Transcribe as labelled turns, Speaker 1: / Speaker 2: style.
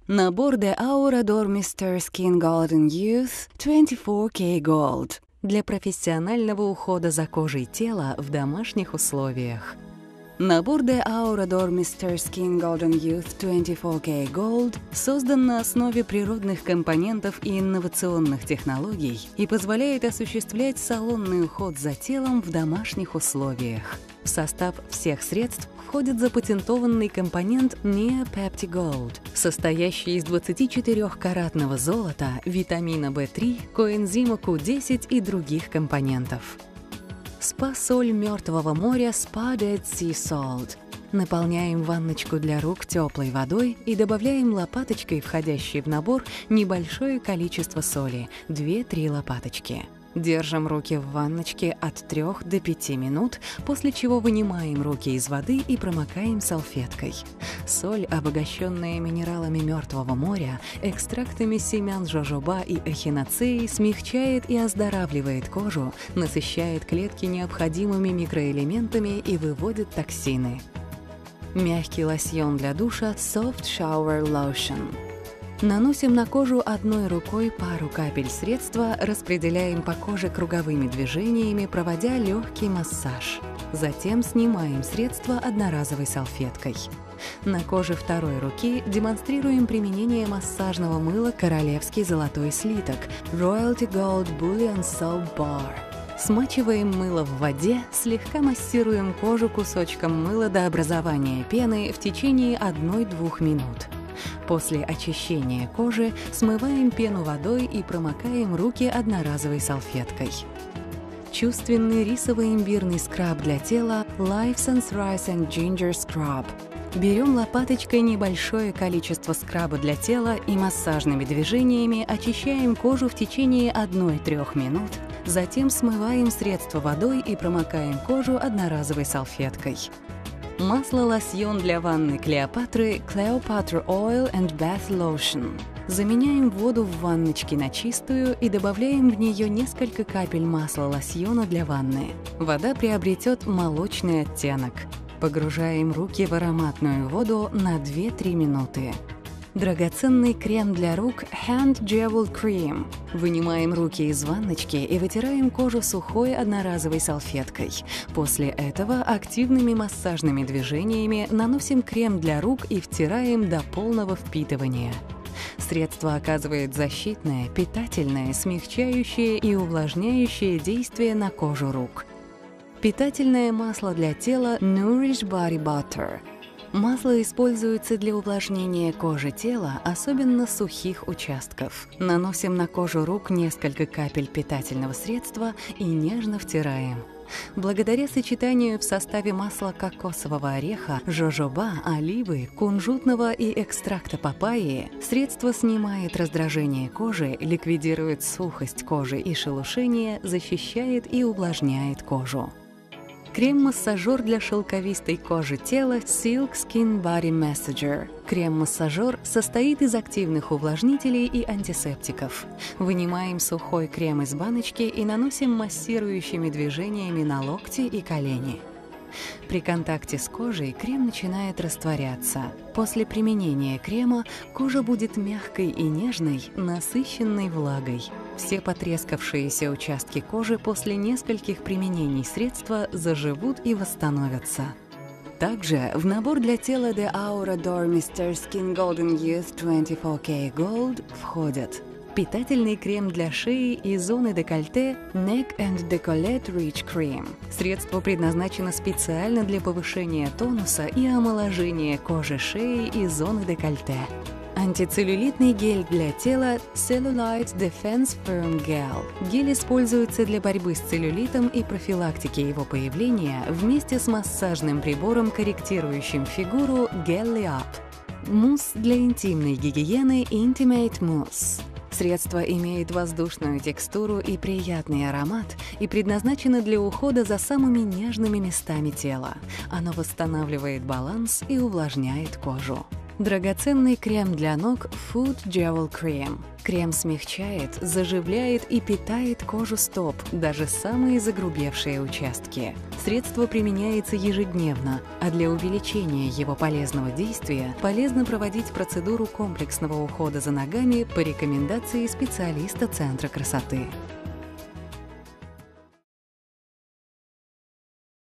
Speaker 1: Набор The Aura Dormester Skin Golden Youth 24K Gold для профессионального ухода за кожей тела в домашних условиях. Набор The Aura Dormester Skin Golden Youth 24K Gold создан на основе природных компонентов и инновационных технологий и позволяет осуществлять салонный уход за телом в домашних условиях. В состав всех средств входит запатентованный компонент Neo Pepti-Gold, состоящий из 24-каратного золота, витамина В3, коэнзима Q10 и других компонентов. Спа-соль Мертвого моря Spa Dead Sea Salt. Наполняем ванночку для рук теплой водой и добавляем лопаточкой, входящей в набор, небольшое количество соли – 2-3 лопаточки. Держим руки в ванночке от 3 до 5 минут, после чего вынимаем руки из воды и промокаем салфеткой. Соль, обогащенная минералами Мертвого моря, экстрактами семян жожоба и эхиноцеи, смягчает и оздоравливает кожу, насыщает клетки необходимыми микроэлементами и выводит токсины. Мягкий лосьон для душа Soft Shower Lotion. Наносим на кожу одной рукой пару капель средства, распределяем по коже круговыми движениями, проводя легкий массаж. Затем снимаем средство одноразовой салфеткой. На коже второй руки демонстрируем применение массажного мыла «Королевский золотой слиток» Royalty Gold Bullion Soap Bar. Смачиваем мыло в воде, слегка массируем кожу кусочком мыла до образования пены в течение 1-2 минут. После очищения кожи смываем пену водой и промокаем руки одноразовой салфеткой. Чувственный рисово-имбирный скраб для тела Life Sense Rice and Ginger Scrub. Берем лопаточкой небольшое количество скраба для тела и массажными движениями очищаем кожу в течение 1-3 минут, затем смываем средство водой и промокаем кожу одноразовой салфеткой. Масло-лосьон для ванны Клеопатры Cleopatra Oil and Bath Lotion. Заменяем воду в ванночке на чистую и добавляем в нее несколько капель масла-лосьона для ванны. Вода приобретет молочный оттенок. Погружаем руки в ароматную воду на 2-3 минуты. Драгоценный крем для рук Hand Jewel Cream. Вынимаем руки из ванночки и вытираем кожу сухой одноразовой салфеткой. После этого активными массажными движениями наносим крем для рук и втираем до полного впитывания. Средство оказывает защитное, питательное, смягчающее и увлажняющее действие на кожу рук. Питательное масло для тела Nourish Body Butter. Масло используется для увлажнения кожи тела, особенно сухих участков. Наносим на кожу рук несколько капель питательного средства и нежно втираем. Благодаря сочетанию в составе масла кокосового ореха, жожоба, оливы, кунжутного и экстракта папайи, средство снимает раздражение кожи, ликвидирует сухость кожи и шелушение, защищает и увлажняет кожу. Крем-массажер для шелковистой кожи тела Silk Skin Body Massager. Крем-массажер состоит из активных увлажнителей и антисептиков. Вынимаем сухой крем из баночки и наносим массирующими движениями на локти и колени. При контакте с кожей крем начинает растворяться. После применения крема кожа будет мягкой и нежной, насыщенной влагой. Все потрескавшиеся участки кожи после нескольких применений средства заживут и восстановятся. Также в набор для тела The Aura Dormester Skin Golden Youth 24K Gold входят питательный крем для шеи и зоны декольте Neck and Decolleté Rich Cream. Средство предназначено специально для повышения тонуса и омоложения кожи шеи и зоны декольте. Антицеллюлитный гель для тела Cellulite Defense Firm Gel. Гель используется для борьбы с целлюлитом и профилактики его появления вместе с массажным прибором, корректирующим фигуру Gelly Up. Мусс для интимной гигиены Intimate Mousse. Средство имеет воздушную текстуру и приятный аромат и предназначено для ухода за самыми нежными местами тела. Оно восстанавливает баланс и увлажняет кожу. Драгоценный крем для ног Food Jewel Cream. Крем смягчает, заживляет и питает кожу стоп, даже самые загрубевшие участки. Средство применяется ежедневно, а для увеличения его полезного действия полезно проводить процедуру комплексного ухода за ногами по рекомендации специалиста Центра красоты.